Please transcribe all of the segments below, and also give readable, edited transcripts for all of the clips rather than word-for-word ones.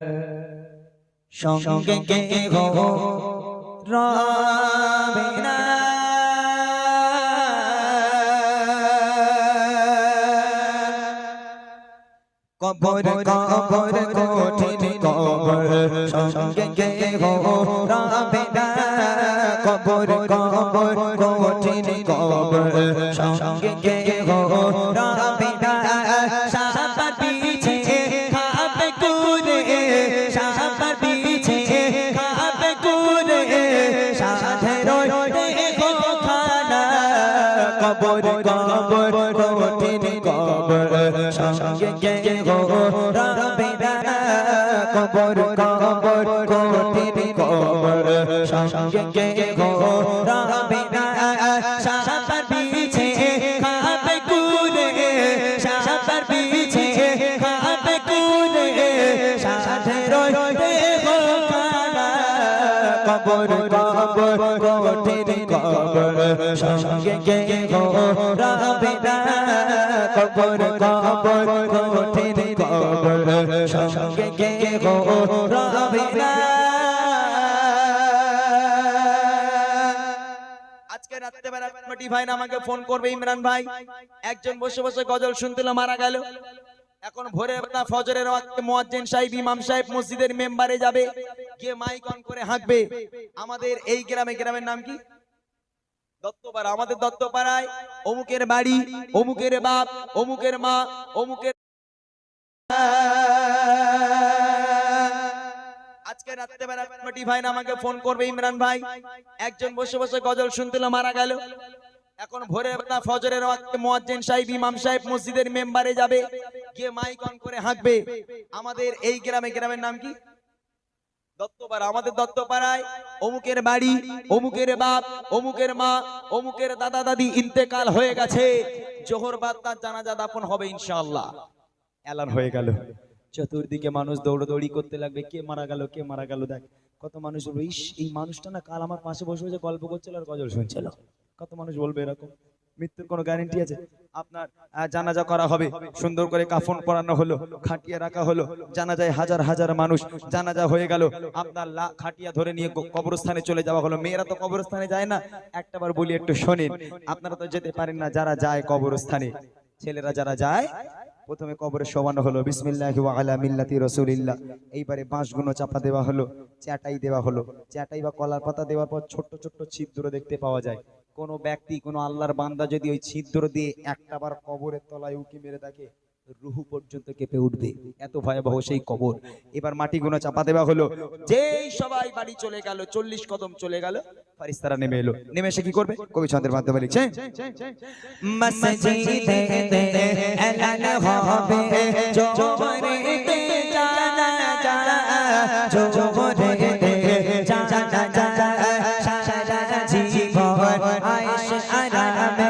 সঙ্গে কেহ রবে না, কবর কবর কঠিন কবর সঙ্গে কেহ রবে না, কবর কবর কঠিন কবর সঙ্গে কেহ রবে না। সাপার পিছে খাবে কুরে, সাপার পিছে খাবে কুরে, সাথে রইতে খানা, কবর কবর কঠিন কবর সঙ্গে কেহ রবে না, কবর কবর কঠিন কবর সঙ্গে কেহ রবে না। সাপার পিছে খাবে কুরে, সাপার পিছে খাবে কুরে, সাথে রইতে খানা, কবর কবর কঠিন কবর সঙ্গে কেহ রবে না, কবর কবর কঠিন কবর সঙ্গে কেহ রবে না। আজকে রাত্রেবেলা মোটি ভাই আমাকে ফোন করবে, ইমরান ভাই একজন বসে বসে গজল শুনছিল, মারা গেল। এখন ভোরের বেলা ফজরের ওয়াক্তে মুয়াজ্জিন সাহেব ইমাম সাহেব মসজিদের মেম্বারে যাবে, গিয়ে মাইক অন করে হাঁকবে আমাদের এই গ্রামের নাম কি? দত্তপাড়া। আমাদের দত্তপাড়ায় অমুকের বাড়ি, অমুকের বাপ, অমুকের মা, অমুকের। আজকে রাত্রেবেলা মোটি ভাই আমাকে ফোন করবে, ইমরান ভাই একজন বসে বসে গজল শুনছিল, মারা গেল। এখন ভোরের বেলা ফজরের ওয়াক্তে মুয়াজ্জিন সাহেব ইমাম সাহেব মসজিদের মেম্বারে যাবে, গিয়ে মাইক অন করে হাঁকবে আমাদের এই গ্রামের নাম কি? দত্তপাড়া। আমাদের দত্তপাড়ায় অমুকের বাড়ি, অমুকের বাপ, অমুকের মা, অমুকের দাদা দাদি ইন্তেকাল হয়ে গেছে, জোহর বাদ তার জানাজা দাফন হবে ইনশাআল্লাহ। এলান হয়ে গেল, চতুর্দিকে মানুষ দৌড়দৌড়ি করতে লাগবে, কে মারা গেল কে মারা গেল। দেখ কত মানুষ বলবে, ইস এই মানুষটা না কাল আমার পাশে বসে বসে গল্প করছিল আর গজল শুনছিল। কত মানুষ বলবে এরকম। মৃত্যুর কোনো গ্যারান্টি আছে? আপনার জানাজা করা হবে, সুন্দর করে কাফন পরানো হলো, খাটিয়া রাখা হলো, জানাজায় হাজার হাজার মানুষ, জানাজা হয়ে গেল, আপনার খাটিয়া ধরে নিয়ে কবরস্থানে চলে যাওয়া হলো। মেয়েরা তো কবরস্থানে যায় না, একটাবার বলি একটু শোনেন, আপনারা তো যেতে পারেন না, যারা যায় কবরস্থানে, ছেলেরা যারা যায়, প্রথমে কবরে শোয়ানো হলো, বিসমিল্লাহি ওয়া আলা মিল্লাতি রাসূলিল্লাহ। এইবারে বাঁশগুলো চাপা দেওয়া হলো, চাটাই দেওয়া হলো, চাটাই বা কলার পাতা দেওয়ার পর ছোট্ট ছোট্ট ছিদ্র দেখতে পাওয়া যায়। কোন ব্যক্তি, কোন আল্লাহর বান্দা যদি ওই ছিদ্র দিয়ে একটাবার কবরের তলায় উকি মেরে থাকে, রুহু পর্যন্ত কেঁপে উঠবে, এত ভয়াবহ সেই কবর। এবার মাটিগুলো চাপা দেওয়া হলো, যেই সবাই বাড়ি চলে গেল, 40 কদম চলে গেল, ফেরেশতারা নেমে এলো। নেমে এসে কি করবে? কবি ছন্দের মাধ্যমে লিখছে, মসজিদে এলান হবে জোহরেতে জানাজা, জোহরেতে জানাজা, সারা জীবন আয়েশ আরামে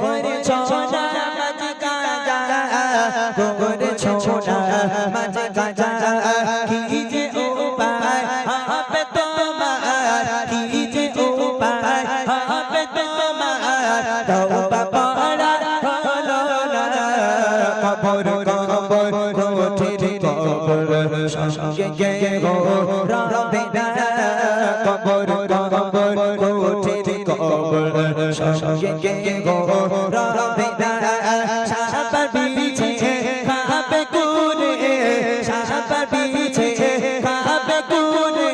করেছো নামাজ কাজা, করেছো নামাজ কাজা। কি যে উপায় হবে তোমার, কি যে উপায় হবে তোমার, তওবা পড়া হলো না, কবর কবর কঠিন কবর সঙ্গে কেহ রবে না, কবর কবর কঠিন কবর সঙ্গে কেহ রবে না। সাপার পিছে খাবে কুরে, সাপার পিছে খাবে কুরে,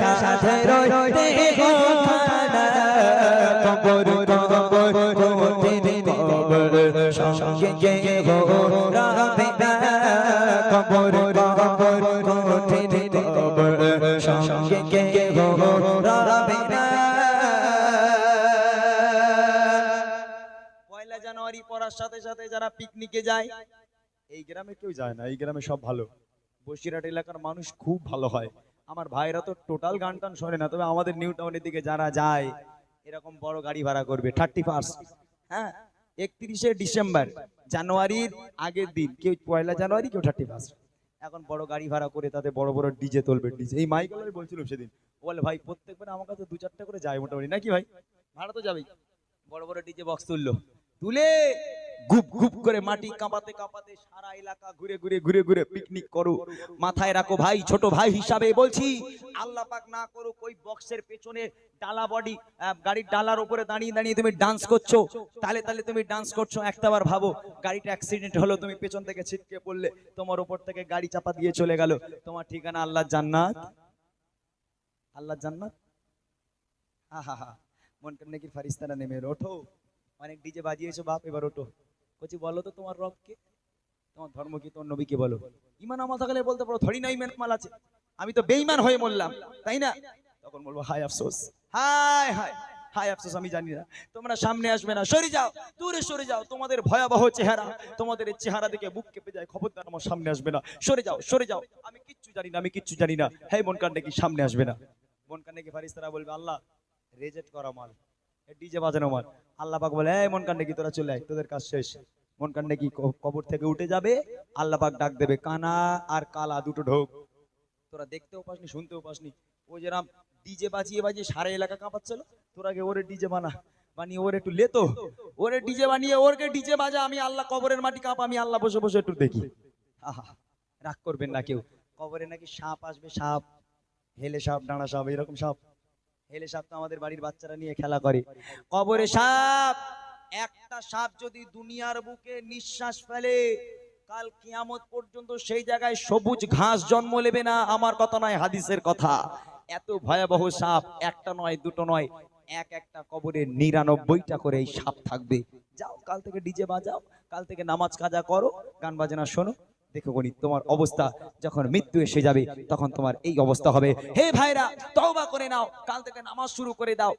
সাথে রইতে খানা, কবর কবর কঠিন কবর সঙ্গে কেহ রবে না, কবর কবর কঠিন কবর সঙ্গে কেহ রবে না। পয়লা জানুয়ারি পড়ার সাথে সাথে যারা পিকনিকে যায়, এই গ্রামে কেউ যায় না, এই গ্রামে সব ভালো, বসিরহাট এলাকার মানুষ খুব ভালো হয়। আমার ভাইরা তো টোটাল গান টান শোনে না, তবে আমাদের নিউ টাউনের দিকে যারা যায় এরকম বড় গাড়ি ভাড়া করবে 31, হ্যাঁ 31শে ডিসেম্বর, জানুয়ারির আগের দিন, কেউ পয়লা জানুয়ারি, কেউ 31। এখন বড় গাড়ি ভাড়া করে তাতে বড় বড় ডিজে তুলবে। ডিজে এই মাইকওয়ালা বলছিল সেদিন, বলে ভাই প্রত্যেকবার আমার কাছে 2-4টা করে যায় মোটামুটি, নাকি ভাই ভাড়া তো যাবেই। বড় বড় ডিজে বক্স তুললো, তুলে গুপ গুপ করে মাটি কাঁপাতে কাঁপাতে সারা এলাকা ঘুরে ঘুরে ঘুরে ঘুরে পিকনিক করো। মাথায় রাখো ভাই, ছোট ভাই হিসাবে বলছি, আল্লাহ পাক না করুক ওই বক্সের পেছনে ডালা বডি গাড়ির ডালার উপরে দাঁড়িয়ে দাঁড়িয়ে তুমি ডান্স করছো, তালে তালে তুমি ডান্স করছো। একটাবার ভাবো গাড়িটা অ্যাক্সিডেন্ট হলো, তুমি পেছন থেকে ছিটকে পড়লে, তোমার উপর থেকে গাড়ি চাপা দিয়ে চলে গেল, তোমার ঠিকানা আল্লাহর জান্নাত। আল্লাহর জান্নাত। হা হা হা। মন করনে কি ফারিস্তারা নেমে এলো, ওঠো, অনেক ডিজে বাজিয়েছো বাপ, এবার ওঠো। বলছি বলো তো তোমার রব কে, তোমার ধর্ম কি, তোমার নবী কে বলো। ইমান আমল থাকলে বলতে পারো, ধরি না ইমান মাল আছে, আমি তো বেঈমান হয়ে মরলাম, তাই না? তখন বলবো হায় আফসোস, হায় হায় হায় আফসোস, আমি জানি না। তোমরা সামনে আসবে না, সরে যাও, দূরে সরে যাও, তোমাদের ভয়াবহ চেহারা, তোমাদের এই চেহারা দেখে বুক কেঁপে যায়, খবরদার আমার সামনে আসবে না, সরে যাও সরে যাও, আমি কিচ্ছু জানি না, আমি কিচ্ছু জানি না। হ্যাঁ মন কান্ডে কি সামনে আসবে না। মন কান্ডে কি ফারিস্তারা বলবে আল্লাহ রেজেক্ট করা মাল, ডিজে বাজানো মাল। আল্লাহ পাক বলে এই মন কান্ডে কি তোরা চলে আয়, তোদের কাজ শেষ। মন কান্ডে কি কবর থেকে উঠে যাবে, আল্লাহ পাক ডাক দেবে কানা আর কালা দুটো ঢোক, তোরা দেখতেও পাসনি শুনতেও পাসনি, ও যেরাম ডিজে বাজিয়ে বাজিয়ে সারা এলাকা কাঁপাচ্ছিল, তোরা গে ওরে ডিজে বানিয়ে ওর একটু লেতো, ওরে ডিজে বানিয়ে ওরকে ডিজে বাজা, আমি আল্লাহ কবরের মাটি কাঁপা, আমি আল্লাহ বসে বসে একটু দেখি। আহা, রাগ করবেন না কেউ, কবরে নাকি সাপ আসবে, সাপ, হেলে সাপ, ডাঁড়া সাপ, এরকম সাপ। হেলে সাপ তো আমাদের বাড়ির বাচ্চারা নিয়ে খেলা করে। কবরে সাপ, একটা সাপ যদি দুনিয়ার বুকে নিঃশ্বাস ফেলে, কাল কিয়ামত পর্যন্ত সেই জায়গায় সবুজ ঘাস জন্ম নেবে না। আমার কথা নয়, হাদিসের কথা। এত ভয়াবহ সাপ, একটা নয় দুটো নয়, এক একটা কবরে ৯৯টা করে এই সাপ থাকবে। যাও কাল থেকে ডিজে বাজাও, কাল থেকে নামাজ কাজা করো, গান বাজনা শোনো, দেখো গণিত তোমার অবস্থা যখন মৃত্যু এসে যাবে তখন তোমার এই অবস্থা হবে। হে ভাইরা তওবা করে নাও, কাল থেকে নামাজ শুরু করে দাও।